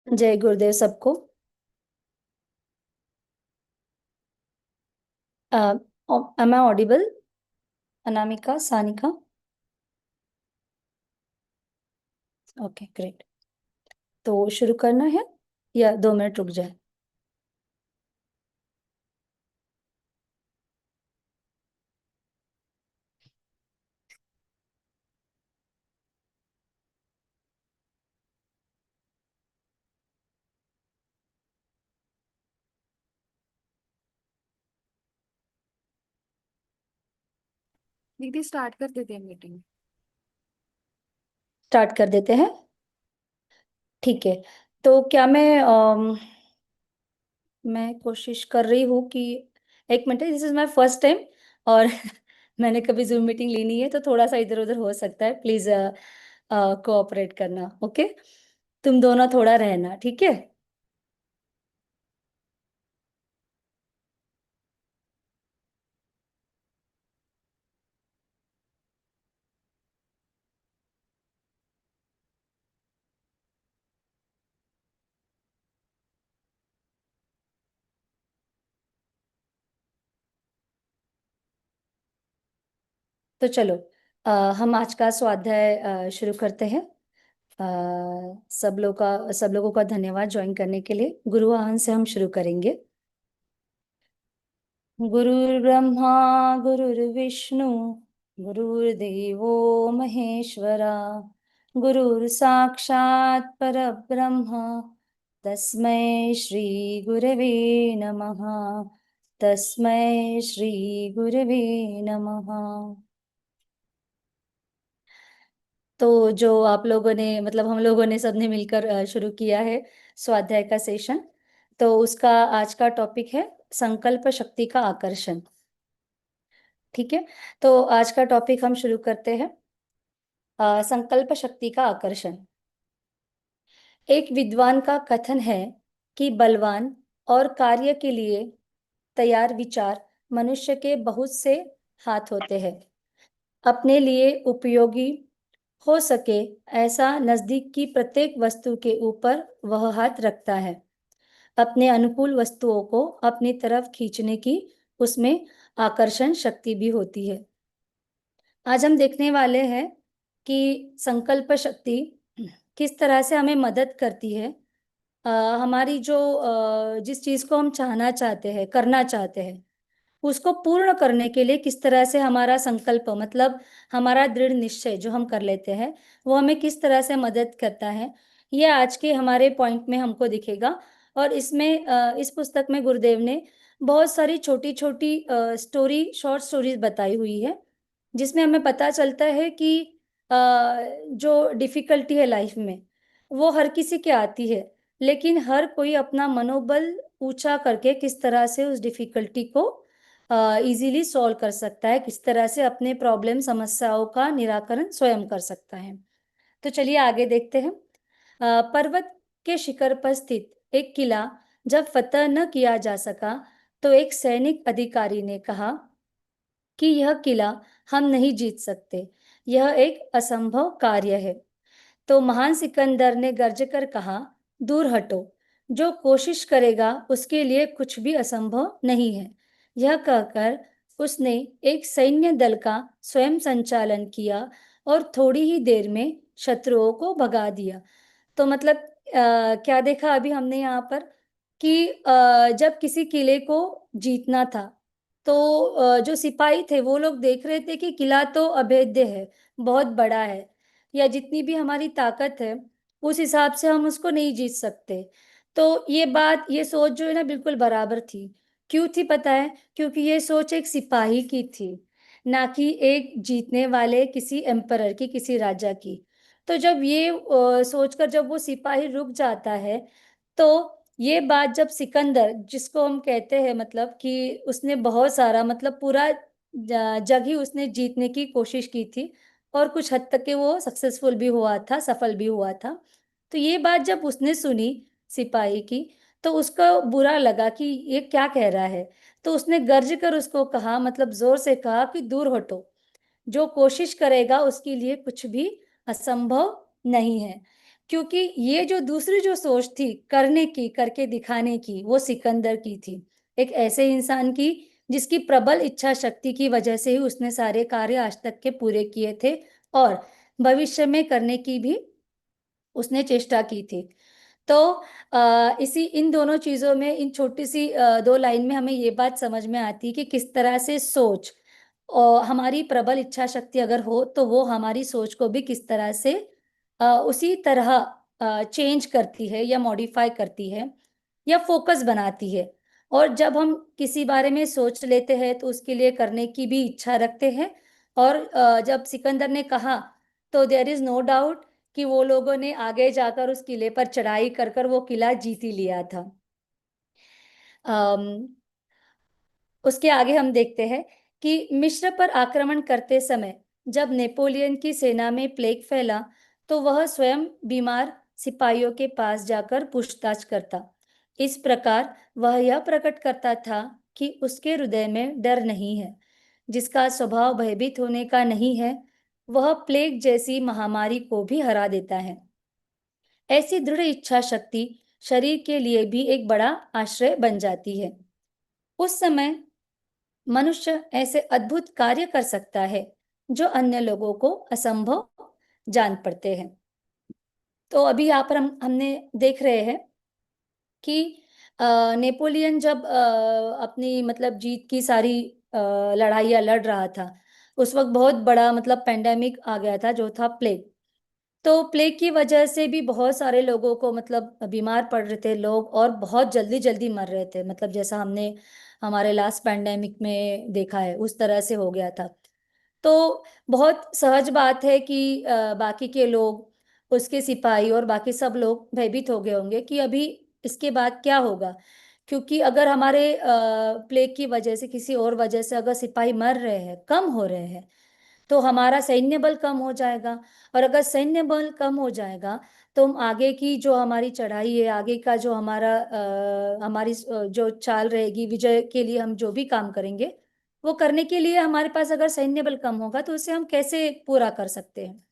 जय गुरुदेव सबको। Am I audible? Anamika, Sanika? Okay, great. तो शुरू करना है या 2 मिनट रुक जाए? दीदी स्टार्ट कर देते हैं मीटिंग। स्टार्ट कर देते हैं। ठीक है। तो क्या मैं कोशिश कर रही हूँ कि 1 minute, this is my first time और मैंने कभी जूम मीटिंग ली नहीं है, तो थोड़ा सा इधर उधर हो सकता है। प्लीज कोऑपरेट करना, ओके? तुम दोनों थोड़ा रहना, ठीक है? तो चलो, हम आज का स्वाध्याय शुरू करते हैं। सब लोगों का धन्यवाद ज्वाइन करने के लिए। गुरु आह्वान से हम शुरू करेंगे। गुरुर्ब्रह्मा गुरुर्विष्णु गुरुर्देवो महेश्वरा, गुरुर्साक्षात् परब्रह्म, तस्मै श्री गुरवे नमः। तस्मै श्री गुरवे नमः। तो जो आप लोगों ने, मतलब हम लोगों ने सबने मिलकर शुरू किया है स्वाध्याय का सेशन। तो उसका आज का टॉपिक है संकल्प शक्ति का आकर्षण। ठीक है। तो आज का टॉपिक हम शुरू करते हैं। संकल्प शक्ति का आकर्षण। एक विद्वान का कथन है कि बलवान और कार्य के लिए तैयार विचार मनुष्य के बहुत से हाथ होते हैं। अपने लिए उपयोगी हो सके ऐसा नजदीक की प्रत्येक वस्तु के ऊपर वह हाथ रखता है। अपने अनुकूल वस्तुओं को अपनी तरफ खींचने की उसमें आकर्षण शक्ति भी होती है। आज हम देखने वाले हैं कि संकल्प शक्ति किस तरह से हमें मदद करती है। हमारी जो जिस चीज को हम चाहना चाहते हैं, करना चाहते हैं, उसको पूर्ण करने के लिए किस तरह से हमारा संकल्प, मतलब हमारा दृढ़ निश्चय जो हम कर लेते हैं, वो हमें किस तरह से मदद करता है, ये आज के हमारे पॉइंट में हमको दिखेगा। और इसमें इस पुस्तक में गुरुदेव ने बहुत सारी छोटी छोटी शॉर्ट स्टोरीज बताई हुई है, जिसमें हमें पता चलता है कि जो डिफिकल्टी है लाइफ में, वो हर किसी के आती है, लेकिन हर कोई अपना मनोबल ऊंचा करके किस तरह से उस डिफिकल्टी को इजीली सॉल्व कर सकता है, किस तरह से अपने प्रॉब्लम समस्याओं का निराकरण स्वयं कर सकता है। तो चलिए आगे देखते हैं। पर्वत के शिखर पर स्थित एक किला जब फतह न किया जा सका, तो एक सैनिक अधिकारी ने कहा कि यह किला हम नहीं जीत सकते, यह एक असंभव कार्य है। तो महान सिकंदर ने गर्ज कर कहा, दूर हटो, जो कोशिश करेगा उसके लिए कुछ भी असंभव नहीं है। यह कहकर उसने एक सैन्य दल का स्वयं संचालन किया और थोड़ी ही देर में शत्रुओं को भगा दिया। तो मतलब क्या देखा अभी हमने यहाँ पर कि जब किसी किले को जीतना था, तो जो सिपाही थे वो लोग देख रहे थे कि किला तो अभेद्य है, बहुत बड़ा है, या जितनी भी हमारी ताकत है उस हिसाब से हम उसको नहीं जीत सकते। तो ये बात, ये सोच जो है ना, बिल्कुल बराबर थी। क्यों थी पता है? क्योंकि ये सोच एक सिपाही की थी, ना कि एक जीतने वाले किसी एम्परर की, किसी राजा की। तो जब ये सोचकर जब वो सिपाही रुक जाता है, तो ये बात जब सिकंदर, जिसको हम कहते हैं मतलब कि उसने बहुत सारा, मतलब पूरा जग ही उसने जीतने की कोशिश की थी, और कुछ हद तक के वो सक्सेसफुल भी हुआ था, सफल भी हुआ था। तो ये बात जब उसने सुनी सिपाही की, तो उसको बुरा लगा कि ये क्या कह रहा है। तो उसने गर्ज कर उसको कहा, मतलब जोर से कहा कि दूर हटो, जो कोशिश करेगा उसके लिए कुछ भी असंभव नहीं है। क्योंकि ये जो दूसरी जो सोच थी करने की, करके दिखाने की, वो सिकंदर की थी। एक ऐसे इंसान की जिसकी प्रबल इच्छा शक्ति की वजह से ही उसने सारे कार्य आज तक के पूरे किए थे और भविष्य में करने की भी उसने चेष्टा की थी। तो इसी इन दोनों चीजों में, इन छोटी सी दो लाइन में हमें ये बात समझ में आती है कि किस तरह से सोच और हमारी प्रबल इच्छा शक्ति अगर हो तो वो हमारी सोच को भी किस तरह से उसी तरह चेंज करती है या मॉडिफाई करती है या फोकस बनाती है। और जब हम किसी बारे में सोच लेते हैं तो उसके लिए करने की भी इच्छा रखते हैं। और जब सिकंदर ने कहा तो देयर इज नो डाउट कि वो लोगों ने आगे जाकर उस किले पर चढ़ाई कर कर वो किला जीत ही लिया था। अम, उसके आगे हम देखते हैं कि मिस्र पर आक्रमण करते समय जब नेपोलियन की सेना में प्लेग फैला तो वह स्वयं बीमार सिपाहियों के पास जाकर पूछताछ करता। इस प्रकार वह यह प्रकट करता था कि उसके हृदय में डर नहीं है। जिसका स्वभाव भयभीत होने का नहीं है वह प्लेग जैसी महामारी को भी हरा देता है। ऐसी दृढ़ इच्छा शक्ति शरीर के लिए भी एक बड़ा आश्रय बन जाती है। उस समय मनुष्य ऐसे अद्भुत कार्य कर सकता है जो अन्य लोगों को असंभव जान पड़ते हैं। तो अभी यहाँ पर हमने देख रहे हैं कि नेपोलियन जब अपनी मतलब जीत की सारी लड़ाइयाँ लड़ रहा था, उस वक्त बहुत बड़ा मतलब पेंडेमिक आ गया था जो था प्लेग। तो प्लेग की वजह से भी बहुत सारे लोगों को मतलब बीमार पड़ रहे थे लोग और बहुत जल्दी जल्दी मर रहे थे, मतलब जैसा हमने हमारे लास्ट पैंडेमिक में देखा है उस तरह से हो गया था। तो बहुत सहज बात है कि बाकी के लोग, उसके सिपाही और बाकी सब लोग भयभीत हो गए होंगे कि अभी इसके बाद क्या होगा। क्योंकि अगर हमारे प्लेग की वजह से किसी और वजह से अगर सिपाही मर रहे हैं, कम हो रहे हैं, तो हमारा सैन्य बल कम हो जाएगा। और अगर सैन्य बल कम हो जाएगा तो हम आगे की जो हमारी चढ़ाई है, आगे का जो हमारी जो चाल रहेगी विजय के लिए, हम जो भी काम करेंगे वो करने के लिए हमारे पास अगर सैन्य बल कम होगा तो उसे हम कैसे पूरा कर सकते हैं।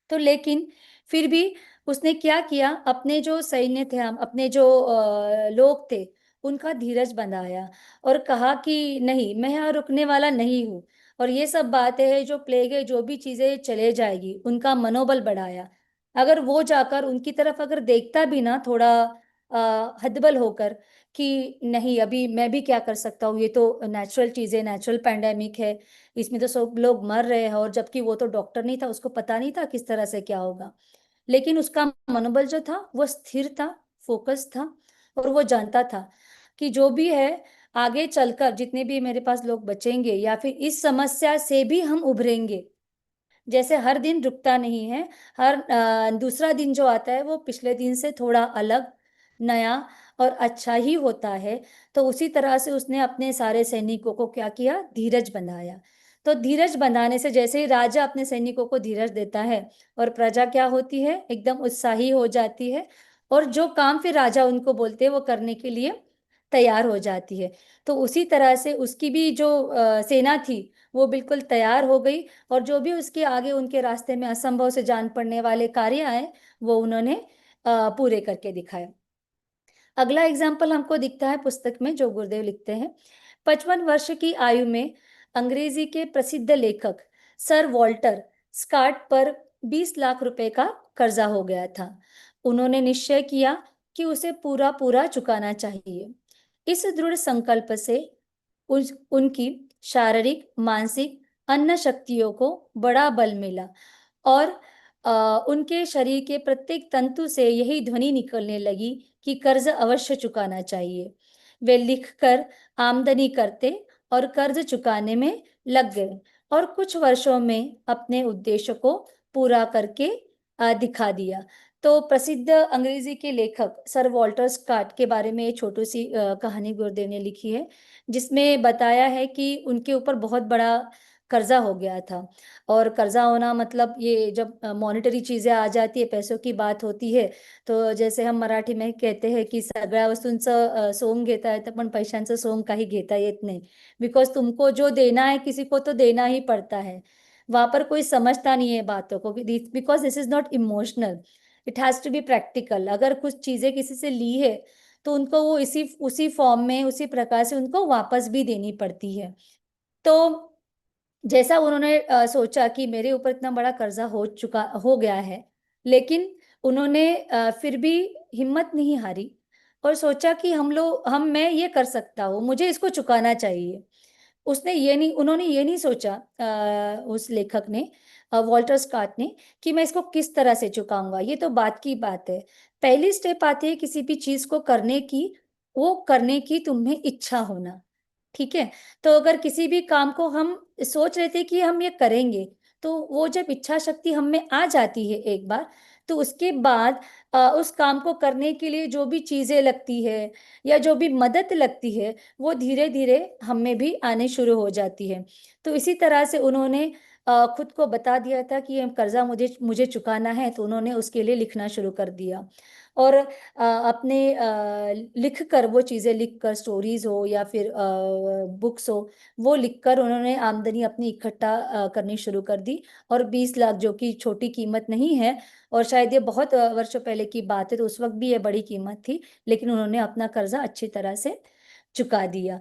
तो लेकिन फिर भी उसने क्या किया, अपने जो सैन्य थे, हम अपने जो लोग थे, उनका धीरज बंधाया और कहा कि नहीं, मैं यहाँ रुकने वाला नहीं हूँ। और ये सब बातें हैं, जो प्लेग है, जो भी चीजें चले जाएगी, उनका मनोबल बढ़ाया। अगर वो जाकर उनकी तरफ अगर देखता भी ना थोड़ा हतबल होकर कि नहीं, अभी मैं भी क्या कर सकता हूँ, ये तो नेचुरल चीज है, नेचुरल पैंडेमिक है, इसमें तो सब लोग मर रहे हैं, और जबकि वो तो डॉक्टर नहीं था, उसको पता नहीं था किस तरह से क्या होगा। लेकिन उसका मनोबल जो था वो स्थिर था, फोकस था, और वो जानता था कि जो भी है, आगे चलकर जितने भी मेरे पास लोग बचेंगे या फिर इस समस्या से भी हम उभरेंगे। जैसे हर दिन रुकता नहीं है, हर दूसरा दिन जो आता है वो पिछले दिन से थोड़ा अलग, नया और अच्छा ही होता है। तो उसी तरह से उसने अपने सारे सैनिकों को क्या किया, धीरज बंधाया। तो धीरज बंधाने से जैसे ही राजा अपने सैनिकों को धीरज देता है और प्रजा क्या होती है, एकदम उत्साही हो जाती है, और जो काम फिर राजा उनको बोलते हैं वो करने के लिए तैयार हो जाती है। तो उसी तरह से उसकी भी जो सेना थी वो बिल्कुल तैयार हो गई, और जो भी उसके आगे उनके रास्ते में असंभव से जान पड़ने वाले कार्य आए वो उन्होंने पूरे करके दिखाए। अगला एग्जाम्पल हमको दिखता है पुस्तक में, जो गुरुदेव लिखते हैं। 55 वर्ष की आयु में अंग्रेजी के प्रसिद्ध लेखक सर वॉल्टर स्कॉट पर 20 लाख रुपए का कर्जा हो गया था। उन्होंने निश्चय किया कि उसे पूरा पूरा चुकाना चाहिए। इस दृढ़ संकल्प से उनकी शारीरिक, मानसिक, अन्य शक्तियों को बड़ा बल मिला, और उनके शरीर के प्रत्येक तंतु से यही ध्वनि निकलने लगी कि कर्ज अवश्य चुकाना चाहिए। वे लिखकर आमदनी करते और कर्ज चुकाने में लग गए, और कुछ वर्षों में अपने उद्देश्य को पूरा करके दिखा दिया। तो प्रसिद्ध अंग्रेजी के लेखक सर वॉल्टर स्कॉट के बारे में एक छोटी सी कहानी गुरुदेव ने लिखी है, जिसमें बताया है कि उनके ऊपर बहुत बड़ा कर्जा हो गया था। और कर्जा होना मतलब ये जब मॉनेटरी चीजें आ जाती है, पैसों की बात होती है, तो जैसे हम मराठी में कहते हैं की सगळ्या वस्तूंचं सोंग घेता येतं पण पैशांचं सोंग काही घेता येत नाही। बिकॉज तुमको जो देना है किसी को तो देना ही पड़ता है। वहां पर कोई समझता नहीं है बातों को, because this is not emotional. It has to be practical. अगर कुछ चीजें किसी से ली है तो उनको वो इसी उसी फॉर्म में उसी प्रकार से उनको वापस भी देनी पड़ती है। तो जैसा उन्होंने सोचा कि मेरे ऊपर इतना बड़ा कर्जा हो गया है, लेकिन उन्होंने फिर भी हिम्मत नहीं हारी और सोचा कि मैं ये कर सकता हूँ, मुझे इसको चुकाना चाहिए। उन्होंने ये नहीं सोचा, उस लेखक ने, वॉल्टर स्कॉट ने, कि मैं इसको किस तरह से चुकाऊंगा। ये तो बात की बात है। पहली स्टेप आती है किसी भी चीज को करने की, वो करने की तुम्हें इच्छा होना। ठीक है। तो अगर किसी भी काम को हम सोच रहे थे कि हम ये करेंगे, तो वो जब इच्छा शक्ति हम में आ जाती है एक बार, तो उसके बाद उस काम को करने के लिए जो भी चीजें लगती है या जो भी मदद लगती है, वो धीरे धीरे हम में भी आने शुरू हो जाती है। तो इसी तरह से उन्होंने खुद को बता दिया था कि ये कर्जा मुझे मुझे चुकाना है, तो उन्होंने उसके लिए लिखना शुरू कर दिया। और अपने लिख कर, वो चीज़ें लिख कर, स्टोरीज हो या फिर बुक्स हो, वो लिखकर उन्होंने आमदनी अपनी इकट्ठा करनी शुरू कर दी। और 20 लाख, जो कि छोटी कीमत नहीं है, और शायद ये बहुत वर्षों पहले की बात है, तो उस वक्त भी ये बड़ी कीमत थी, लेकिन उन्होंने अपना कर्जा अच्छी तरह से चुका दिया।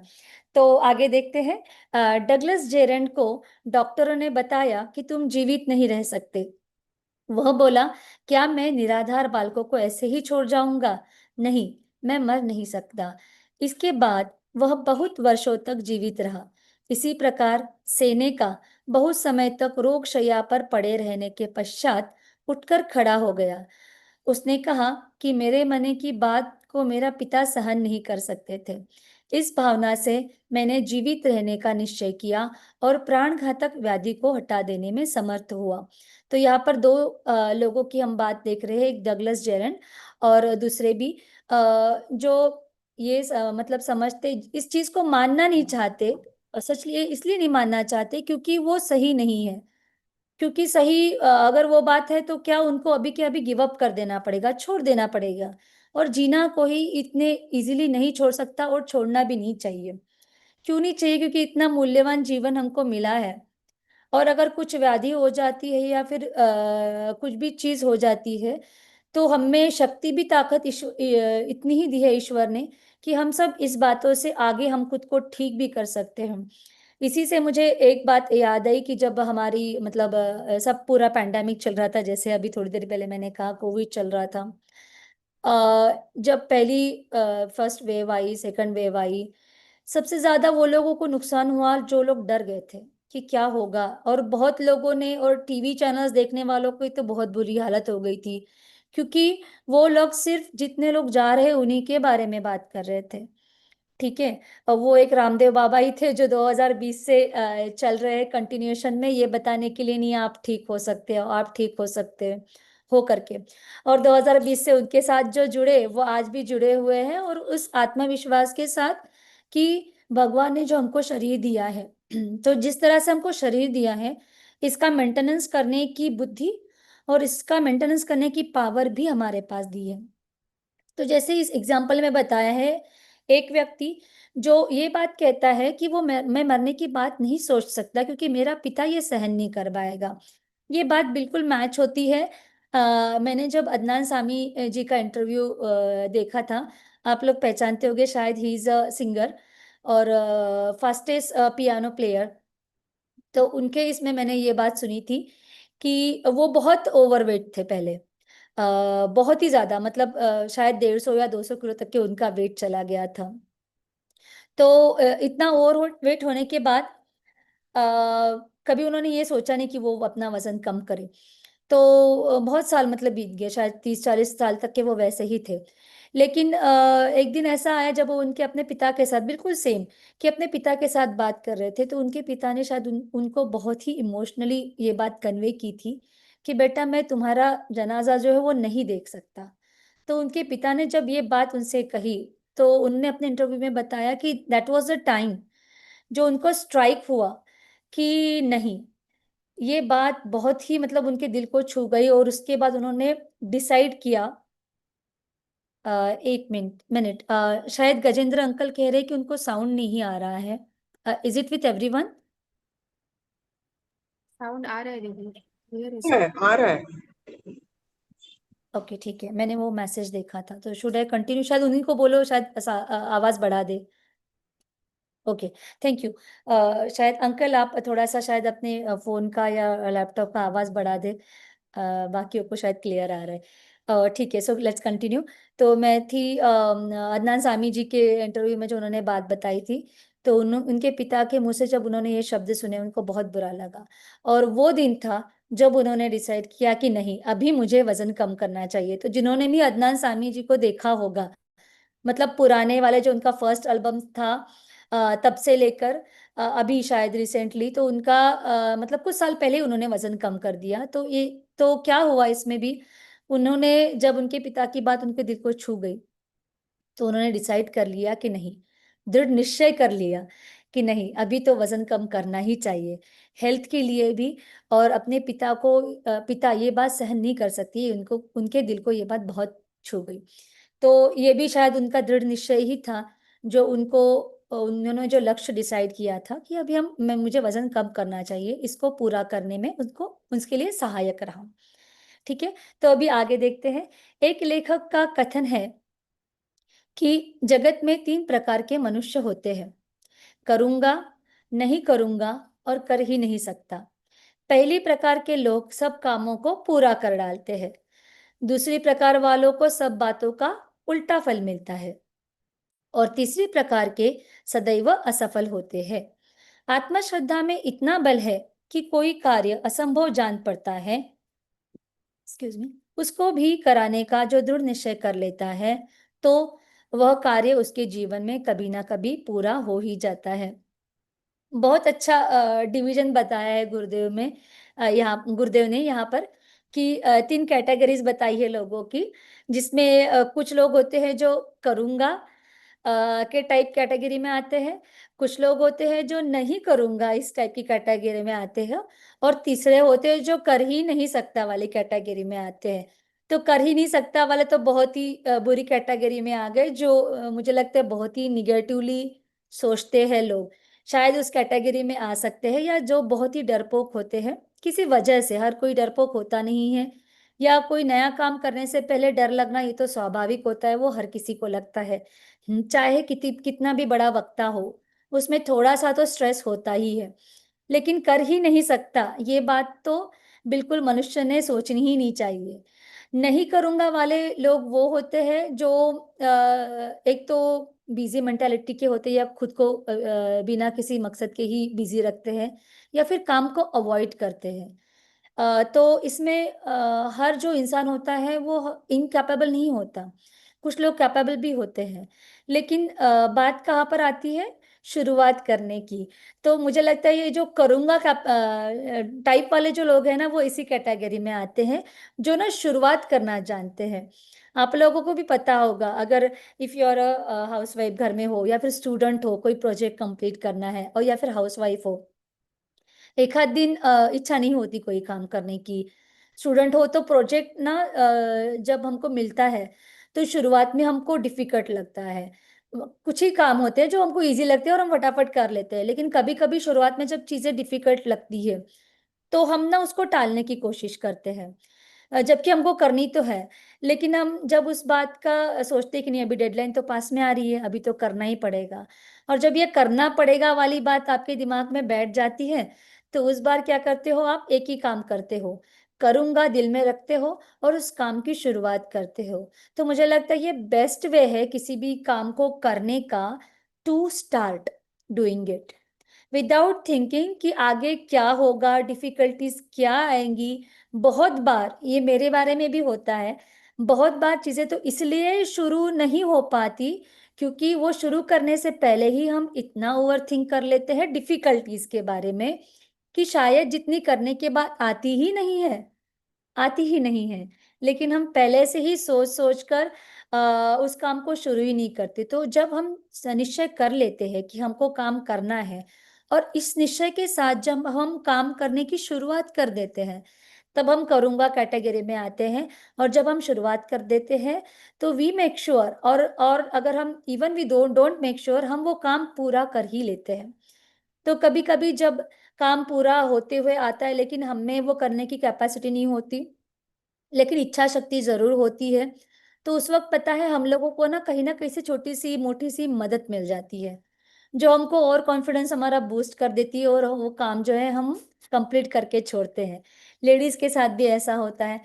तो आगे देखते हैं। डगलस जेरेंट को डॉक्टरों ने बताया कि तुम जीवित नहीं रह सकते। वह बोला, क्या मैं निराधार बालकों को ऐसे ही छोड़ जाऊंगा? नहीं, मैं मर नहीं सकता। इसके बाद वह बहुत वर्षों तक जीवित रहा। इसी प्रकार सेनेका बहुत समय तक रोगशैया पर पड़े रहने के पश्चात उठकर खड़ा हो गया। उसने कहा कि मेरे मरने की बात को मेरा पिता सहन नहीं कर सकते थे। इस भावना से मैंने जीवित रहने का निश्चय किया और प्राणघातक व्याधि को हटा देने में समर्थ हुआ। तो यहाँ पर दो लोगों की हम बात देख रहे हैं, एक डगलस जेरन और दूसरे भी, जो ये मतलब समझते, इस चीज को मानना नहीं चाहते। और सच लिए इसलिए नहीं मानना चाहते क्योंकि वो सही नहीं है। क्योंकि सही अगर वो बात है तो क्या उनको अभी के अभी गिव अप कर देना पड़ेगा, छोड़ देना पड़ेगा। और जीना कोई इतने इजीली नहीं छोड़ सकता, और छोड़ना भी नहीं चाहिए। क्यों नहीं चाहिए? क्योंकि इतना मूल्यवान जीवन हमको मिला है। और अगर कुछ व्याधि हो जाती है या फिर कुछ भी चीज हो जाती है, तो हमें शक्ति भी, ताकत इतनी ही दी है ईश्वर ने, कि हम सब इस बातों से आगे हम खुद को ठीक भी कर सकते हैं। इसी से मुझे एक बात याद आई कि जब हमारी मतलब सब पूरा पैंडेमिक चल रहा था, जैसे अभी थोड़ी देर पहले मैंने कहा कोविड चल रहा था। जब पहली फर्स्ट वेव आई, सेकंड वेव आई, सबसे ज्यादा वो लोगों को नुकसान हुआ जो लोग डर गए थे कि क्या होगा। और बहुत लोगों ने, और टीवी चैनल्स देखने वालों की तो बहुत बुरी हालत हो गई थी, क्योंकि वो लोग सिर्फ जितने लोग जा रहे उन्हीं के बारे में बात कर रहे थे। ठीक है। और वो एक रामदेव बाबा ही थे जो 2020 से चल रहे कंटिन्यूएशन में, ये बताने के लिए, नहीं आप ठीक हो सकते हो, आप ठीक हो सकते हो करके। और 2020 से उनके साथ जो जुड़े वो आज भी जुड़े हुए हैं, और उस आत्मविश्वास के साथ कि भगवान ने जो हमको शरीर दिया है, तो जिस तरह से हमको शरीर दिया है, इसका मेंटेनेंस करने की बुद्धि और इसका मेंटेनेंस करने की पावर भी हमारे पास दी है। तो जैसे इस एग्जाम्पल में बताया है, एक व्यक्ति जो ये बात कहता है कि वो मैं मरने की बात नहीं सोच सकता क्योंकि मेरा पिता ये सहन नहीं कर पाएगा। ये बात बिल्कुल मैच होती है। मैंने जब अदनान सामी जी का इंटरव्यू देखा था, आप लोग पहचानते होंगे शायद, ही इज अ सिंगर और फास्टेस्ट पियानो प्लेयर। तो उनके इसमें मैंने ये बात सुनी थी कि वो बहुत ओवरवेट थे पहले, बहुत ही ज्यादा, मतलब शायद 150 या 200 किलो तक के उनका वेट चला गया था। तो इतना ओवर वेट होने के बाद कभी उन्होंने ये सोचा नहीं कि वो अपना वजन कम करे। तो बहुत साल मतलब बीत गए, शायद 30-40 साल तक के वो वैसे ही थे। लेकिन एक दिन ऐसा आया जब वो उनके अपने पिता के साथ, बिल्कुल सेम, कि अपने पिता के साथ बात कर रहे थे, तो उनके पिता ने शायद उनको बहुत ही इमोशनली ये बात कन्वे की थी कि बेटा मैं तुम्हारा जनाजा जो है वो नहीं देख सकता। तो उनके पिता ने जब ये बात उनसे कही, तो उनने अपने इंटरव्यू में बताया कि दैट वाज द टाइम जो उनको स्ट्राइक हुआ कि नहीं, ये बात बहुत ही मतलब उनके दिल को छू गई। और उसके बाद उन्होंने डिसाइड किया। एक मिनट मिनट शायद गजेंद्र अंकल कह रहे हैं कि उनको साउंड नहीं आ रहा है। Is it with everyone? Sound आ रहा है दीदी, क्लियर है है सब। आ रहा है। ओके ठीक है, मैंने वो मैसेज देखा था, तो शुड आई कंटिन्यू? शायद उन्हीं को बोलो, शायद आवाज बढ़ा दे। Okay, thank you. शायद अंकल आप थोड़ा सा शायद अपने फोन का या लैपटॉप का आवाज बढ़ा दे, बाकियों को शायद क्लियर आ रहा है। ठीक है, सो लेट्स कंटिन्यू। तो मैं थी अदनान सामी जी के इंटरव्यू में, जो उन्होंने बात बताई थी। तो उनके पिता के मुंह से जब उन्होंने ये शब्द सुने, उनको बहुत बुरा लगा। और वो दिन था जब उन्होंने डिसाइड किया कि नहीं, अभी मुझे वजन कम करना चाहिए। तो जिन्होंने भी अदनान सामी जी को देखा होगा, मतलब पुराने वाले जो उनका फर्स्ट एल्बम था, तब से लेकर अभी शायद रिसेंटली, तो उनका मतलब कुछ साल पहले उन्होंने वजन कम कर दिया। तो ये, तो क्या हुआ इसमें भी, उन्होंने जब उनके पिता की बात उनके दिल को छू गई, तो उन्होंने डिसाइड कर लिया कि नहीं, दृढ़ निश्चय कर लिया कि नहीं, अभी तो वजन कम करना ही चाहिए, हेल्थ के लिए भी। और अपने पिता को, पिता ये बात सहन नहीं कर सकती, उनको, उनके दिल को ये बात बहुत छू गई। तो ये भी शायद उनका दृढ़ निश्चय ही था, जो उनको, उन्होंने जो लक्ष्य डिसाइड किया था कि अभी मुझे वजन कम करना चाहिए, इसको पूरा करने में उनको, उसके लिए सहायक रहा। ठीक है, तो अभी आगे देखते हैं। एक लेखक का कथन है कि जगत में 3 प्रकार के मनुष्य होते हैं: करूंगा, नहीं करूंगा और कर ही नहीं सकता। पहली प्रकार के लोग सब कामों को पूरा कर डालते हैं। दूसरी प्रकार वालों को सब बातों का उल्टा फल मिलता है। और तीसरी प्रकार के सदैव असफल होते हैं। आत्मश्रद्धा में इतना बल है कि कोई कार्य असंभव जान पड़ता है, एक्सक्यूज मी, उसको भी कराने का जो दृढ़ निश्चय कर लेता है, तो वह कार्य उसके जीवन में कभी ना कभी पूरा हो ही जाता है। बहुत अच्छा डिवीजन बताया है गुरुदेव में, यहाँ गुरुदेव ने यहाँ पर, कि 3 कैटेगरीज बताई है लोगों की, जिसमें कुछ लोग होते हैं जो करूँगा के टाइप कैटेगरी में आते हैं, कुछ लोग होते हैं जो नहीं करूँगा इस टाइप की कैटेगरी में आते हैं, और तीसरे होते हैं जो कर ही नहीं सकता वाली कैटेगरी में आते हैं। तो कर ही नहीं सकता वाले तो बहुत ही बुरी कैटेगरी में आ गए, जो मुझे लगता है बहुत ही निगेटिवली सोचते हैं लोग, शायद उस कैटेगरी में आ सकते हैं। या जो बहुत ही डरपोक होते हैं किसी वजह से, हर कोई डरपोक होता नहीं है, या कोई नया काम करने से पहले डर लगना ये तो स्वाभाविक होता है, वो हर किसी को लगता है। चाहे कितना भी बड़ा वक्ता हो, उसमें थोड़ा सा तो स्ट्रेस होता ही है। लेकिन कर ही नहीं सकता, ये बात तो बिल्कुल मनुष्य ने सोचनी ही नहीं चाहिए। नहीं करूंगा वाले लोग वो होते हैं जो एक तो बिजी मेंटालिटी के होते हैं, या खुद को बिना किसी मकसद के ही बिजी रखते हैं, या फिर काम को अवॉइड करते हैं। तो इसमें हर जो इंसान होता है वो इनकैपेबल नहीं होता, कुछ लोग कैपेबल भी होते हैं। लेकिन बात कहाँ पर आती है, शुरुआत करने की। तो मुझे लगता है ये जो करूँगा टाइप वाले जो लोग हैं ना, वो इसी कैटेगरी में आते हैं, जो ना शुरुआत करना जानते हैं। आप लोगों को भी पता होगा, अगर if you are a housewife, घर में हो या फिर स्टूडेंट हो, कोई प्रोजेक्ट कंप्लीट करना है, और या फिर हाउसवाइफ हो, एक आध दिन इच्छा नहीं होती कोई काम करने की। स्टूडेंट हो तो प्रोजेक्ट ना जब हमको मिलता है, तो शुरुआत में हमको डिफिकल्ट लगता है। कुछ ही काम होते हैं जो हमको इजी लगते हैं और हम फटाफट कर लेते हैं, लेकिन कभी कभी शुरुआत में जब चीजें डिफिकल्ट लगती है, तो हम ना उसको टालने की कोशिश करते हैं, जबकि हमको करनी तो है। लेकिन हम जब उस बात का सोचते हैं कि नहीं, अभी डेडलाइन तो पास में आ रही है, अभी तो करना ही पड़ेगा, और जब ये करना पड़ेगा वाली बात आपके दिमाग में बैठ जाती है, तो उस बार क्या करते हो, आप एक ही काम करते हो, करूंगा दिल में रखते हो, और उस काम की शुरुआत करते हो। तो मुझे लगता है ये बेस्ट वे है किसी भी काम को करने का, to start doing it without thinking कि आगे क्या होगा, डिफिकल्टीज क्या आएंगी। बहुत बार ये मेरे बारे में भी होता है, बहुत बार चीजें तो इसलिए शुरू नहीं हो पाती, क्योंकि वो शुरू करने से पहले ही हम इतना ओवर थिंक कर लेते हैं डिफिकल्टीज के बारे में, कि शायद जितनी करने के बाद आती ही नहीं है, आती ही नहीं है। लेकिन हम पहले से ही सोच सोच कर उस काम को शुरू ही नहीं करते। तो जब हम निश्चय कर लेते हैं कि हमको काम करना है, और इस निश्चय के साथ जब हम काम करने की शुरुआत कर देते हैं, तब हम करूंगा कैटेगरी में आते हैं। और जब हम शुरुआत कर देते हैं, तो वी मेक श्योर, और अगर हम even we don't make sure, हम वो काम पूरा कर ही लेते हैं। तो कभी कभी जब काम पूरा होते हुए आता है, लेकिन हम में वो करने की कैपेसिटी नहीं होती, लेकिन इच्छा शक्ति जरूर होती है। तो उस वक्त पता है हम लोगों को ना कहीं से छोटी सी मोटी सी मदद मिल जाती है, जो हमको और कॉन्फिडेंस हमारा बूस्ट कर देती है, और वो काम जो है हम कंप्लीट करके छोड़ते हैं। लेडीज के साथ भी ऐसा होता है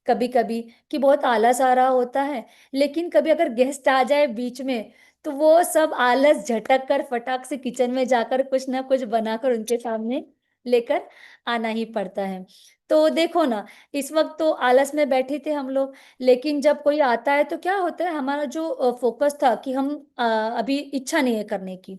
कभी कभी कि बहुत आलस आ रहा होता है, लेकिन कभी अगर गेस्ट आ जाए बीच में, तो वो सब आलस झटक कर फटाक से किचन में जाकर कुछ ना कुछ बनाकर उनके सामने लेकर आना ही पड़ता है। तो देखो ना, इस वक्त तो आलस में बैठे थे हम लोग, लेकिन जब कोई आता है तो क्या होता है, हमारा जो फोकस था कि हम अभी इच्छा नहीं है करने की,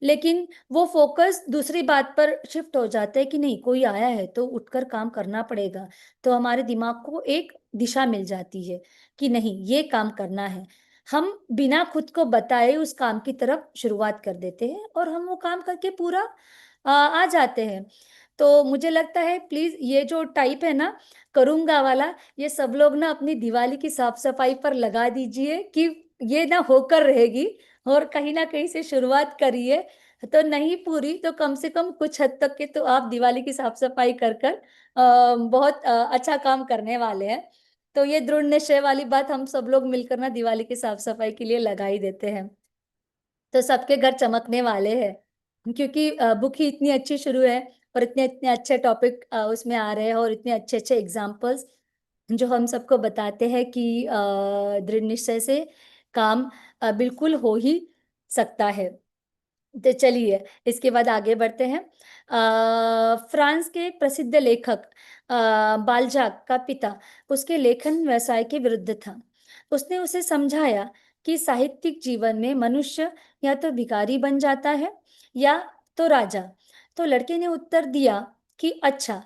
लेकिन वो फोकस दूसरी बात पर शिफ्ट हो जाता है कि नहीं, कोई आया है तो उठकर काम करना पड़ेगा। तो हमारे दिमाग को एक दिशा मिल जाती है कि नहीं, ये काम करना है। हम बिना खुद को बताए उस काम की तरफ शुरुआत कर देते हैं, और हम वो काम करके पूरा आ जाते हैं। तो मुझे लगता है प्लीज ये जो टाइप है ना, करूंगा वाला, ये सब लोग ना अपनी दिवाली की साफ सफाई पर लगा दीजिए कि ये ना होकर रहेगी। और कहीं ना कहीं से शुरुआत करिए, तो नहीं पूरी तो कम से कम कुछ हद तक के तो आप दिवाली की साफ सफाई कर कर बहुत अच्छा काम करने वाले हैं। तो ये दृढ़ निश्चय वाली बात हम सब लोग मिलकर ना दिवाली की साफ सफाई के लिए लगा ही देते हैं, तो सबके घर चमकने वाले हैं। क्योंकि बुक ही इतनी अच्छी शुरू है, और इतने इतने अच्छे टॉपिक उसमें आ रहे हैं, और इतने अच्छे अच्छे एग्जाम्पल्स जो हम सबको बताते हैं कि दृढ़ निश्चय से काम बिल्कुल हो ही सकता है। तो चलिए इसके बाद आगे बढ़ते हैं। फ्रांस के एक प्रसिद्ध लेखक बाल्जाक का पिता उसके लेखन व्यवसाय के विरुद्ध था। उसने उसे समझाया कि साहित्यिक जीवन में मनुष्य या तो भिखारी बन जाता है या तो राजा। तो लड़के ने उत्तर दिया कि अच्छा,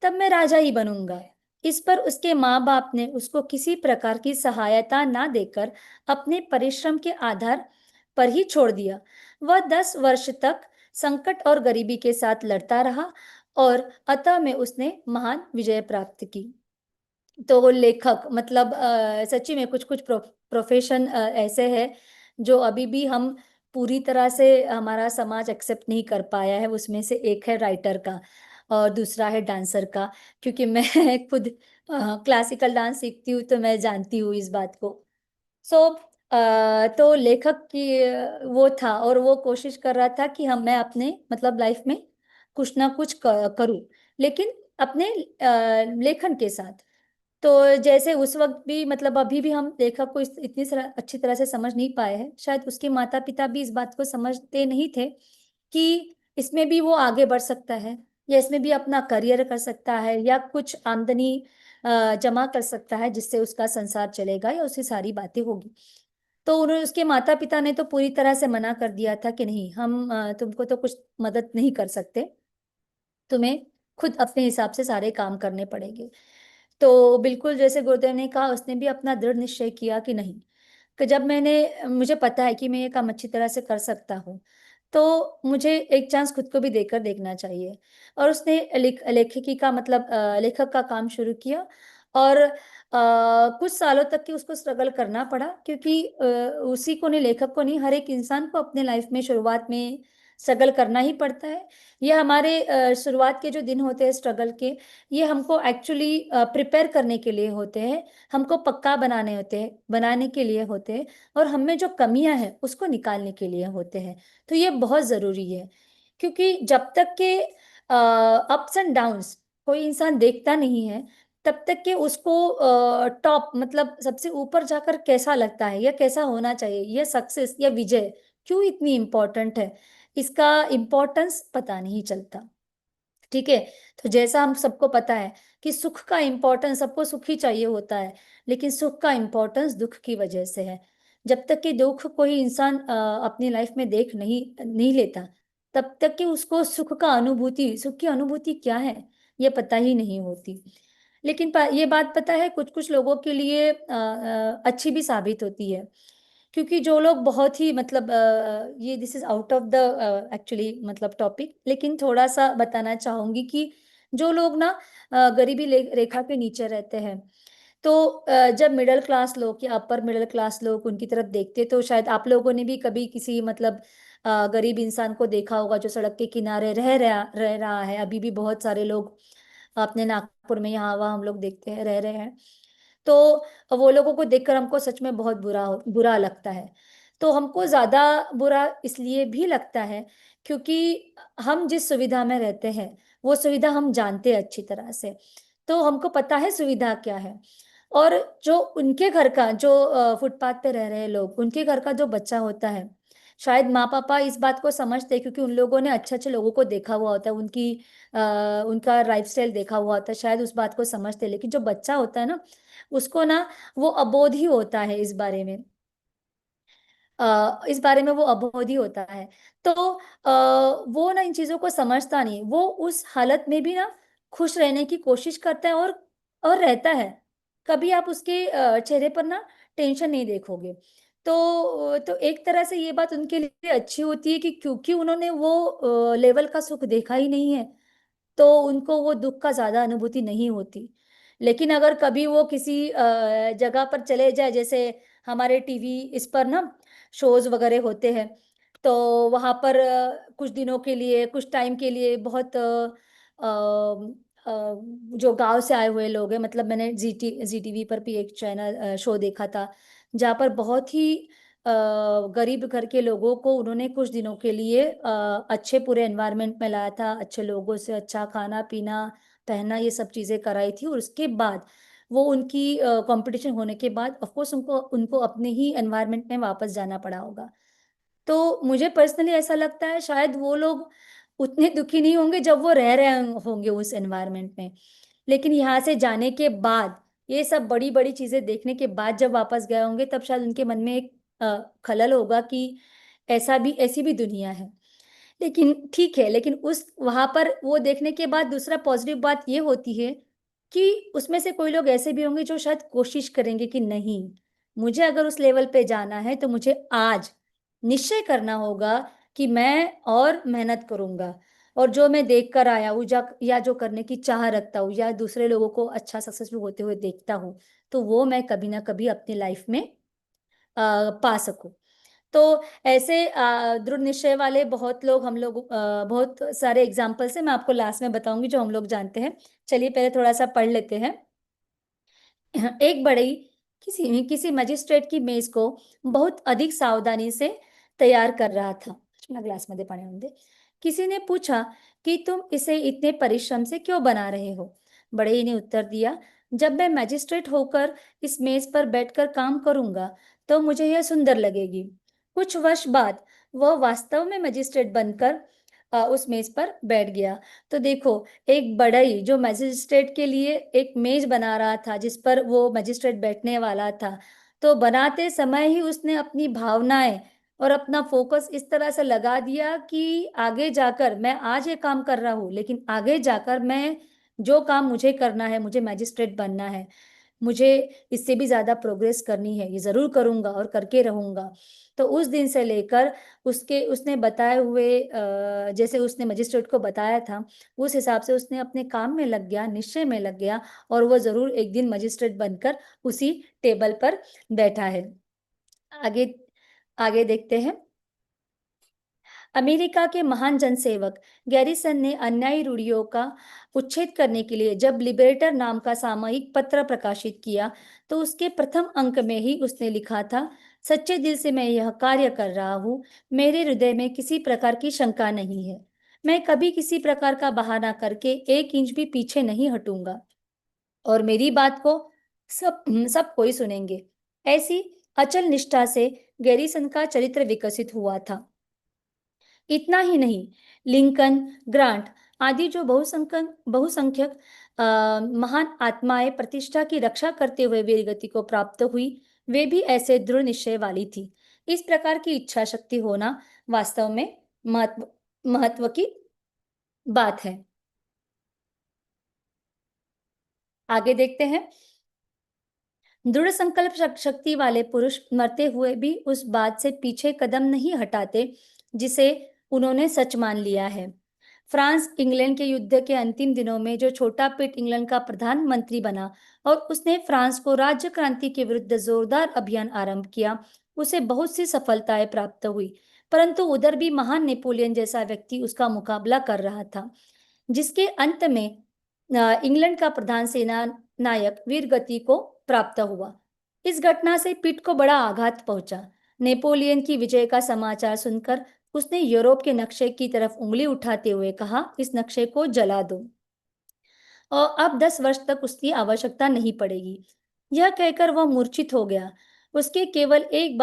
तब मैं राजा ही बनूंगा। इस पर उसके माँ बाप ने उसको किसी प्रकार की सहायता ना देकर अपने परिश्रम के आधार पर ही छोड़ दिया। वह 10 वर्ष तक संकट और गरीबी के साथ लड़ता रहा, और अतः में उसने महान विजय प्राप्त की। तो वो लेखक मतलब सच्ची में कुछ कुछ प्रोफेशन ऐसे है जो अभी भी हम पूरी तरह से हमारा समाज एक्सेप्ट नहीं कर पाया है। उसमें से एक है राइटर का, और दूसरा है डांसर का। क्योंकि मैं खुद क्लासिकल डांस सीखती हूँ, तो मैं जानती हूँ इस बात को। सो तो लेखक की वो था, और वो कोशिश कर रहा था कि हम मैं अपने मतलब लाइफ में कुछ ना कुछ करूं, लेकिन अपने लेखन के साथ। तो जैसे उस वक्त भी मतलब अभी भी हम लेखक को इतनी अच्छी तरह से समझ नहीं पाए हैं, शायद उसके माता पिता भी इस बात को समझते नहीं थे कि इसमें भी वो आगे बढ़ सकता है, या इसमें भी अपना करियर कर सकता है, या कुछ आमदनी जमा कर सकता है जिससे उसका संसार चलेगा या उसकी सारी बातें होगी। तो उन्होंने उसके माता पिता ने तो पूरी तरह से मना कर दिया था कि नहीं, हम तुमको तो कुछ मदद नहीं कर सकते, तुम्हें खुद अपने हिसाब से सारे काम करने पड़ेंगे। तो बिल्कुल जैसे गुरुदेव ने कहा, उसने भी अपना दृढ़ निश्चय किया कि नहीं, कि जब मुझे पता है कि मैं ये काम अच्छी तरह से कर सकता हूँ, तो मुझे एक चांस खुद को भी देकर देखना चाहिए। और उसने लेखकी का मतलब लेखक का काम शुरू किया, और कुछ सालों तक की उसको स्ट्रगल करना पड़ा, क्योंकि उसी को नहीं, लेखक को नहीं, हर एक इंसान को अपने लाइफ में शुरुआत में स्ट्रगल करना ही पड़ता है। ये हमारे शुरुआत के जो दिन होते हैं स्ट्रगल के, ये हमको एक्चुअली प्रिपेयर करने के लिए होते हैं, हमको पक्का बनाने के लिए होते हैं, और हमें जो कमियां हैं उसको निकालने के लिए होते हैं। तो ये बहुत जरूरी है, क्योंकि जब तक के अप्स एंड डाउन्स कोई इंसान देखता नहीं है, तब तक के उसको टॉप मतलब सबसे ऊपर जाकर कैसा लगता है या कैसा होना चाहिए, यह सक्सेस या विजय क्यों इतनी इम्पोर्टेंट है, इसका इम्पोर्टेंस पता नहीं चलता। ठीक है। तो जैसा हम सबको पता है कि सुख का इम्पोर्टेंस, सबको सुख ही चाहिए होता है, लेकिन सुख का इम्पोर्टेंस दुख की वजह से है। जब तक कि दुख कोई इंसान अपनी लाइफ में देख नहीं नहीं लेता, तब तक कि उसको सुख की अनुभूति क्या है, ये पता ही नहीं होती। लेकिन ये बात पता है, कुछ कुछ लोगों के लिए अच्छी भी साबित होती है। क्योंकि जो लोग बहुत ही मतलब ये this is out of the actually मतलब टॉपिक, लेकिन थोड़ा सा बताना चाहूंगी कि जो लोग ना गरीबी रेखा के नीचे रहते हैं, तो जब मिडिल क्लास लोग या अपर मिडिल क्लास लोग उनकी तरफ देखते, तो शायद आप लोगों ने भी कभी किसी मतलब गरीब इंसान को देखा होगा जो सड़क के किनारे रह रहा है। अभी भी बहुत सारे लोग अपने नागपुर में यहाँ वहाँ हम लोग देखते हैं रह रहे हैं। तो वो लोगों को देखकर हमको सच में बहुत बुरा बुरा लगता है। तो हमको ज्यादा बुरा इसलिए भी लगता है क्योंकि हम जिस सुविधा में रहते हैं वो सुविधा हम जानते हैं अच्छी तरह से। तो हमको पता है सुविधा क्या है। और जो उनके घर का जो फुटपाथ पे रह रहे लोग, उनके घर का जो बच्चा होता है, शायद माँ पापा इस बात को समझते हैं क्योंकि उन लोगों ने अच्छे अच्छे लोगों को देखा हुआ होता है, उनका लाइफस्टाइल देखा हुआ होता है, शायद उस बात को समझते हैं। लेकिन जो बच्चा होता है ना, उसको ना वो अबोध ही होता है इस बारे में। इस बारे में वो अबोध ही होता है। तो वो ना इन चीजों को समझता नहीं, वो उस हालत में भी ना खुश रहने की कोशिश करता है और रहता है। कभी आप उसके चेहरे पर ना टेंशन नहीं देखोगे। तो एक तरह से ये बात उनके लिए अच्छी होती है कि क्योंकि उन्होंने वो लेवल का सुख देखा ही नहीं है, तो उनको वो दुख का ज्यादा अनुभूति नहीं होती। लेकिन अगर कभी वो किसी जगह पर चले जाए, जैसे हमारे टीवी इस पर ना शोज वगैरह होते हैं, तो वहां पर कुछ दिनों के लिए, कुछ टाइम के लिए बहुत जो गांव से आए हुए लोग हैं, मतलब मैंने जी टीवी पर भी एक चैनल शो देखा था जहाँ पर बहुत ही गरीब घर के लोगों को उन्होंने कुछ दिनों के लिए अच्छे पूरे एनवायरनमेंट में लाया था, अच्छे लोगों से अच्छा खाना पीना पहनना ये सब चीजें कराई थी। और उसके बाद वो उनकी कंपटीशन होने के बाद ऑफ कोर्स उनको उनको अपने ही एनवायरनमेंट में वापस जाना पड़ा होगा। तो मुझे पर्सनली ऐसा लगता है शायद वो लोग उतने दुखी नहीं होंगे जब वो रह रहे होंगे उस एनवायरनमेंट में। लेकिन यहाँ से जाने के बाद, ये सब बड़ी बड़ी चीजें देखने के बाद जब वापस गए होंगे, तब शायद उनके मन में एक खलल होगा कि ऐसी भी दुनिया है। लेकिन ठीक है, लेकिन उस वहां पर वो देखने के बाद दूसरा पॉजिटिव बात ये होती है कि उसमें से कोई लोग ऐसे भी होंगे जो शायद कोशिश करेंगे कि नहीं, मुझे अगर उस लेवल पे जाना है तो मुझे आज निश्चय करना होगा कि मैं और मेहनत करूंगा। और जो मैं देख कर आया हूँ या जो करने की चाह रखता हूँ या दूसरे लोगों को अच्छा सक्सेसफुल होते हुए देखता हूँ, तो वो मैं कभी ना कभी अपनी लाइफ में पा सकूं। तो ऐसे दृढ़ निश्चय वाले बहुत लोग, हम लोग बहुत सारे एग्जाम्पल्स हैं, मैं आपको लास्ट में बताऊंगी जो हम लोग जानते हैं। चलिए पहले थोड़ा सा पढ़ लेते हैं। एक बढ़ई किसी किसी मजिस्ट्रेट की मेज को बहुत अधिक सावधानी से तैयार कर रहा था। मैं ग्लास में दे पानी दे। किसी ने पूछा कि तुम इसे इतने परिश्रम से क्यों बना रहे हो। बढ़ई ने उत्तर दिया, जब मैं मजिस्ट्रेट होकर इस मेज पर बैठकर काम करूंगा तो मुझे यह सुंदर लगेगी। कुछ वर्ष बाद वह वास्तव में मजिस्ट्रेट बनकर उस मेज पर बैठ गया। तो देखो, एक बढ़ई जो मजिस्ट्रेट के लिए एक मेज बना रहा था जिस पर वो मजिस्ट्रेट बैठने वाला था, तो बनाते समय ही उसने अपनी भावनाएं और अपना फोकस इस तरह से लगा दिया कि आगे जाकर, मैं आज ये काम कर रहा हूँ लेकिन आगे जाकर मैं जो काम मुझे करना है, मुझे मजिस्ट्रेट बनना है, मुझे इससे भी ज्यादा प्रोग्रेस करनी है, ये जरूर करूंगा और करके रहूंगा। तो उस दिन से लेकर उसने बताए हुए जैसे उसने मजिस्ट्रेट को बताया था, उस हिसाब से उसने अपने काम में लग गया, निश्चय में लग गया, और वो जरूर एक दिन मजिस्ट्रेट बनकर उसी टेबल पर बैठा है। आगे आगे देखते हैं। अमेरिका के महान जनसेवक गैरिसन ने अन्यायी रूढ़ियों का उच्छेद करने के लिए जब लिबरेटर नाम का सामयिक पत्र प्रकाशित किया, तो उसके प्रथम अंक में ही उसने लिखा था, सच्चे दिल से मैं यह कार्य कर रहा हूँ, मेरे हृदय में किसी प्रकार की शंका नहीं है, मैं कभी किसी प्रकार का बहाना करके एक इंच भी पीछे नहीं हटूंगा और मेरी बात को सब सब कोई सुनेंगे। ऐसी अचल निष्ठा से गैरिसन का चरित्र विकसित हुआ था। इतना ही नहीं, लिंकन, ग्रांट आदि जो बहुसंख्यक महान आत्माएं प्रतिष्ठा की रक्षा करते हुए वीरगति को प्राप्त हुई, वे भी ऐसे दृढ़ निश्चय वाली थी। इस प्रकार की इच्छा शक्ति होना वास्तव में महत्व महत्व की बात है। आगे देखते हैं। दृढ़ संकल्प शक्ति वाले पुरुष मरते हुए भी उस बात से पीछे कदम नहीं हटाते जिसे उन्होंने सच मान लिया है। फ्रांस इंग्लैंड के युद्ध के अंतिम दिनों में जो छोटा पिट इंग्लैंड का प्रधानमंत्री बना और उसने फ्रांस को राज्य क्रांति के विरुद्ध जोरदार अभियान आरंभ किया, उसे बहुत सी सफलताएं प्राप्त हुई, परंतु उधर भी महान नेपोलियन जैसा व्यक्ति उसका मुकाबला कर रहा था, जिसके अंत में इंग्लैंड का प्रधान सेना नायक वीरगति को प्राप्त हुआ। इस घटना से पिट को बड़ा आघात पहुंचा। नेपोलियन की विजय का समाचार सुनकर उसने यूरोप के नक्शे की तरफ उंगली उठाते हुए कहा, इस नक्शे को जला दो और अब 10 वर्ष तक उसकी आवश्यकता नहीं पड़ेगी। यह कहकर वह मूर्छित हो गया। उसे केवल एक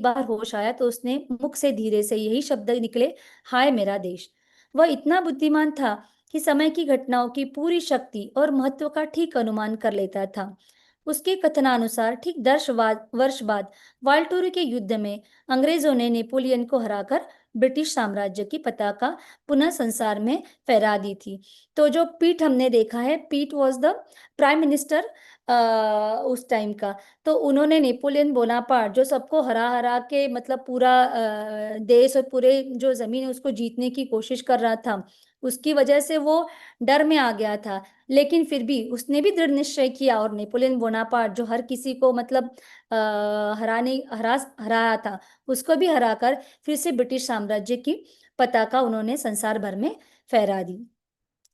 बार होश आया तो उसने मुख से धीरे से यही शब्द निकले, हाय मेरा देश। वह इतना बुद्धिमान था कि समय की घटनाओं की पूरी शक्ति और महत्व का ठीक अनुमान कर लेता था। उसके कथनानुसार ठीक 10 वर्ष बाद वाल्टोरी के युद्ध में अंग्रेजों ने नेपोलियन को हराकर ब्रिटिश साम्राज्य की पताका पुनः संसार में फहरा दी थी। तो जो पीट हमने देखा है, पीट वॉज द प्राइम मिनिस्टर उस टाइम का। तो उन्होंने नेपोलियन बोनापार्ट जो सबको हरा हरा के मतलब पूरा देश और पूरे जो जमीन है उसको जीतने की कोशिश कर रहा था, उसकी वजह से वो डर में आ गया था। लेकिन फिर भी उसने भी दृढ़ निश्चय किया और नेपोलियन बोनापार्ट जो हर किसी को मतलब हराया था, उसको भी हराकर फिर से ब्रिटिश साम्राज्य की पताका उन्होंने संसार भर में फहरा दी।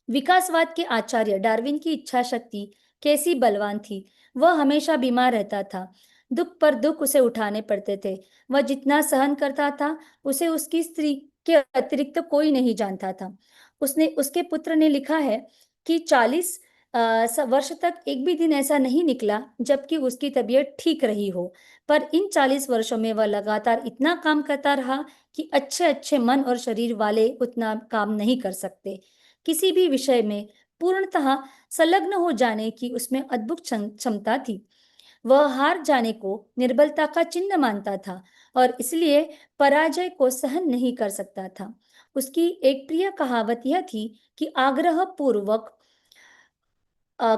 विकासवाद के आचार्य डार्विन की इच्छा शक्ति कैसी बलवान थी। वह हमेशा बीमार रहता था। दुख पर दुख उसे उठाने पड़ते थे। वह जितना सहन करता था उसे उसकी स्त्री के अतिरिक्त कोई नहीं जानता था। उसने उसके पुत्र ने लिखा है कि 40 वर्ष तक एक भी दिन ऐसा नहीं निकला जबकि उसकी तबीयत ठीक रही हो। पर इन 40 वर्षों में वह लगातार इतना काम करता रहा कि अच्छे अच्छे मन और शरीर वाले उतना काम नहीं कर सकते। किसी भी विषय में पूर्णतः संलग्न हो जाने की उसमें अद्भुत क्षमता थी। वह हार जाने को निर्बलता का चिन्ह मानता था और इसलिए पराजय को सहन नहीं कर सकता था। उसकी एक प्रिय कहावत यह थी कि आग्रह पूर्वक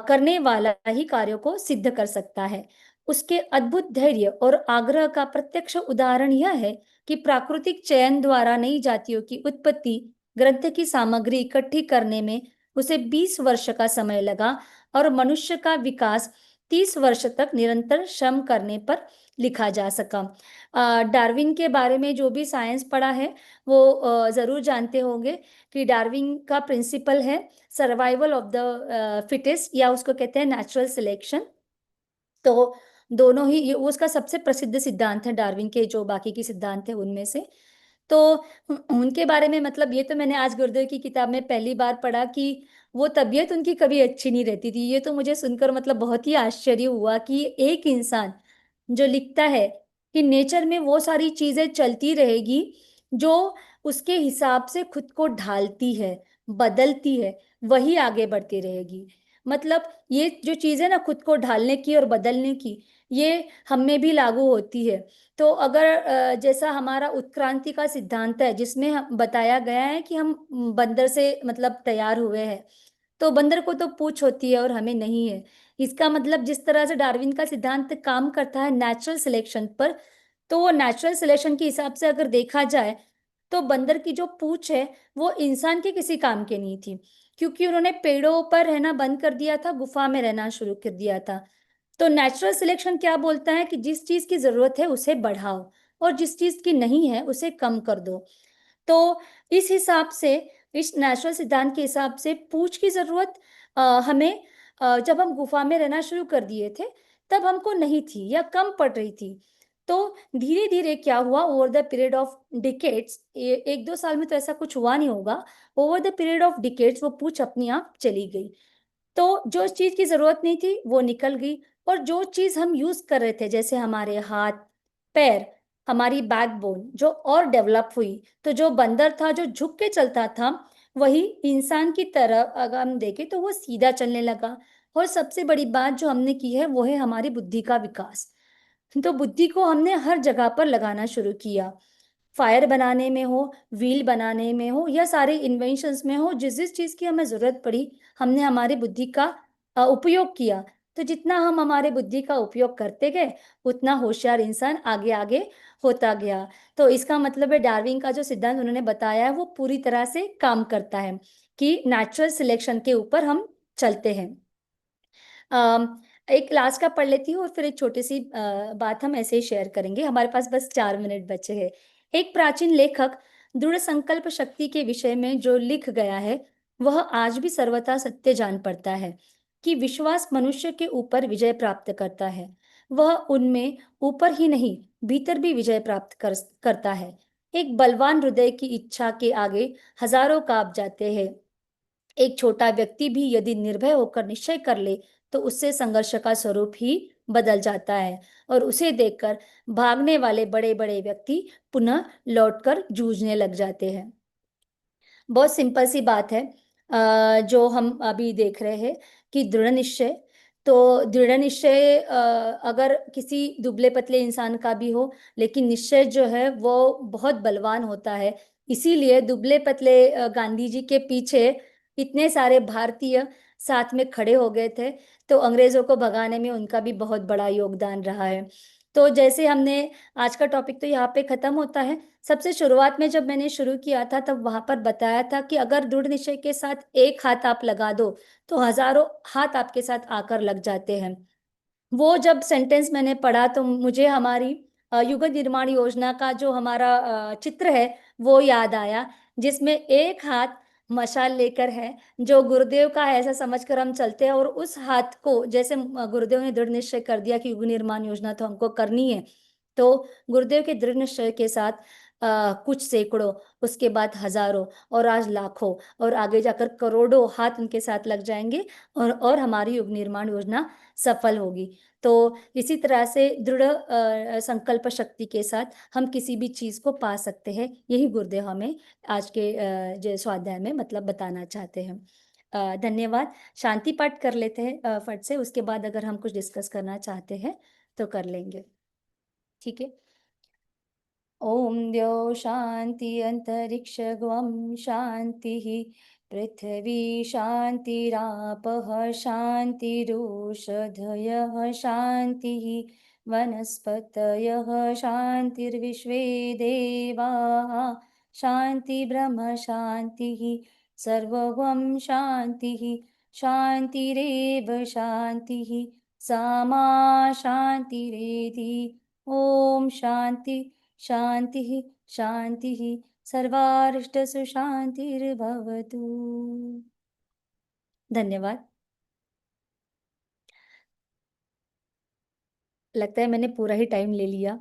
करने वाला ही कार्यों को सिद्ध कर सकता है। उसके अद्भुत धैर्य और आग्रह का प्रत्यक्ष उदाहरण यह है कि प्राकृतिक चयन द्वारा नई जातियों की उत्पत्ति ग्रंथ की सामग्री इकट्ठी करने में उसे 20 वर्ष का समय लगा और मनुष्य का विकास 30 वर्ष तक निरंतर श्रम करने पर लिखा जा सका। डार्विन के बारे में जो भी साइंस पढ़ा है वो जरूर जानते होंगे कि डार्विन का प्रिंसिपल है सर्वाइवल ऑफ द फिटेस्ट, या उसको कहते हैं नेचुरल सिलेक्शन। तो दोनों ही ये उसका सबसे प्रसिद्ध सिद्धांत है, डार्विन के जो बाकी के सिद्धांत है उनमें से। तो उनके बारे में मतलब ये तो मैंने आज गुरुदेव की किताब में पहली बार पढ़ा कि वो तबीयत उनकी कभी अच्छी नहीं रहती थी। ये तो मुझे सुनकर मतलब बहुत ही आश्चर्य हुआ कि एक इंसान जो लिखता है कि नेचर में वो सारी चीजें चलती रहेगी जो उसके हिसाब से खुद को ढालती है, बदलती है, वही आगे बढ़ती रहेगी। मतलब ये जो चीज है ना खुद को ढालने की और बदलने की, ये हम में भी लागू होती है। तो अगर जैसा हमारा उत्क्रांति का सिद्धांत है जिसमें बताया गया है कि हम बंदर से मतलब तैयार हुए हैं, तो बंदर को तो पूंछ होती है और हमें नहीं है। इसका मतलब जिस तरह से डार्विन का सिद्धांत काम करता है नेचुरल सिलेक्शन पर, तो वो नेचुरल सिलेक्शन के हिसाब से अगर देखा जाए तो बंदर की जो पूंछ है वो इंसान के किसी काम के नहीं थी, क्योंकि उन्होंने पेड़ों पर रहना बंद कर दिया था, गुफा में रहना शुरू कर दिया था। तो नेचुरल सिलेक्शन क्या बोलता है कि जिस चीज की जरूरत है उसे बढ़ाओ और जिस चीज की नहीं है उसे कम कर दो। तो इस हिसाब से, इस नेचुरल सिद्धांत के हिसाब से पूंछ की जरूरत हमें जब हम गुफा में रहना शुरू कर दिए थे तब हमको नहीं थी या कम पड़ रही थी। तो धीरे धीरे क्या हुआ, over the period of decades, 1-2 साल में तो ऐसा कुछ हुआ नहीं होगा, over the period of decades वो पूंछ अपनी आप चली गई। तो जो चीज की जरूरत नहीं थी वो निकल गई और जो चीज हम यूज कर रहे थे जैसे हमारे हाथ पैर, हमारी बैकबोन जो और डेवलप हुई, तो जो बंदर था जो झुक के चलता था वही इंसान की तरह अगर हम देखें तो वो सीधा चलने लगा। और सबसे बड़ी बात जो हमने की है वो है हमारी बुद्धि का विकास। तो बुद्धि को हमने हर जगह पर लगाना शुरू किया, फायर बनाने में हो, व्हील बनाने में हो, या सारे इन्वेंशंस में हो, जिस जिस चीज की हमें जरूरत पड़ी हमने हमारी बुद्धि का उपयोग किया। तो जितना हम हमारे बुद्धि का उपयोग करते गए उतना होशियार इंसान आगे आगे होता गया। तो इसका मतलब है डार्विन का जो सिद्धांत उन्होंने बताया है वो पूरी तरह से काम करता है कि नेचुरल सिलेक्शन के ऊपर हम चलते हैं। अम, एक लास्ट का पढ़ लेती हूँ और फिर एक छोटी सी बात हम ऐसे ही शेयर करेंगे, हमारे पास बस 4 मिनट बचे हैं। एक प्राचीन लेखक दृढ़ संकल्प शक्ति के विषय में जो लिख गया है वह आज भी सर्वथा सत्य जान पड़ता है। कि विश्वास मनुष्य के ऊपर विजय प्राप्त करता है। वह उनमें ऊपर ही नहीं, भीतर भी विजय प्राप्त करता है। एक बलवान हृदय की इच्छा के आगे हजारों कांप जाते हैं। एक छोटा व्यक्ति भी यदि निर्भय होकर निश्चय कर ले, तो उससे संघर्ष का स्वरूप ही बदल जाता है और उसे देखकर भागने वाले बड़े बड़े व्यक्ति पुनः लौटकर जूझने लग जाते हैं। बहुत सिंपल सी बात है, जो हम अभी देख रहे हैं कि दृढ़ निश्चय। तो दृढ़ निश्चय अगर किसी दुबले पतले इंसान का भी हो, लेकिन निश्चय जो है वो बहुत बलवान होता है। इसीलिए दुबले पतले गांधी जी के पीछे इतने सारे भारतीय साथ में खड़े हो गए थे। तो अंग्रेजों को भगाने में उनका भी बहुत बड़ा योगदान रहा है। तो जैसे हमने, आज का टॉपिक तो यहाँ पे खत्म होता है। सबसे शुरुआत में जब मैंने शुरू किया था तब वहां पर बताया था कि अगर दृढ़ निश्चय के साथ एक हाथ आप लगा दो, तो हजारों हाथ आपके साथ आकर लग जाते हैं। वो जब सेंटेंस मैंने पढ़ा तो मुझे हमारी युग निर्माण योजना का जो हमारा चित्र है वो याद आया, जिसमें एक हाथ मशाल लेकर है, जो गुरुदेव का है ऐसा समझकर हम चलते हैं। और उस हाथ को जैसे गुरुदेव ने दृढ़ निश्चय कर दिया कि युग निर्माण योजना तो हमको करनी है, तो गुरुदेव के दृढ़ निश्चय के साथ कुछ सैकड़ों, उसके बाद हजारों, और आज लाखों, और आगे जाकर करोड़ों हाथ उनके साथ लग जाएंगे और हमारी युग निर्माण योजना सफल होगी। तो इसी तरह से दृढ़ संकल्प शक्ति के साथ हम किसी भी चीज को पा सकते हैं। यही गुरुदेव हमें आज के जो स्वाध्याय में मतलब बताना चाहते हैं। धन्यवाद। शांति पाठ कर लेते हैं फट से, उसके बाद अगर हम कुछ डिस्कस करना चाहते हैं तो कर लेंगे। ठीक है। ॐ द्यौ शान्ति अन्तरिक्षगुं शान्तिः, पृथिवी शान्तिरापः शान्तिरोषधयः शान्तिः, वनस्पतयः शान्तिर्विश्वे देवाः शान्ति ब्रह्म शान्तिः, सर्वं शान्तिः शान्तिरेव शान्तिः, सामा शान्तिरेधि। ॐ शान्ति शान्तिः शान्तिः, सर्वारिष्टसु शान्तिर्भवतु। धन्यवाद। लगता है मैंने पूरा ही टाइम ले लिया।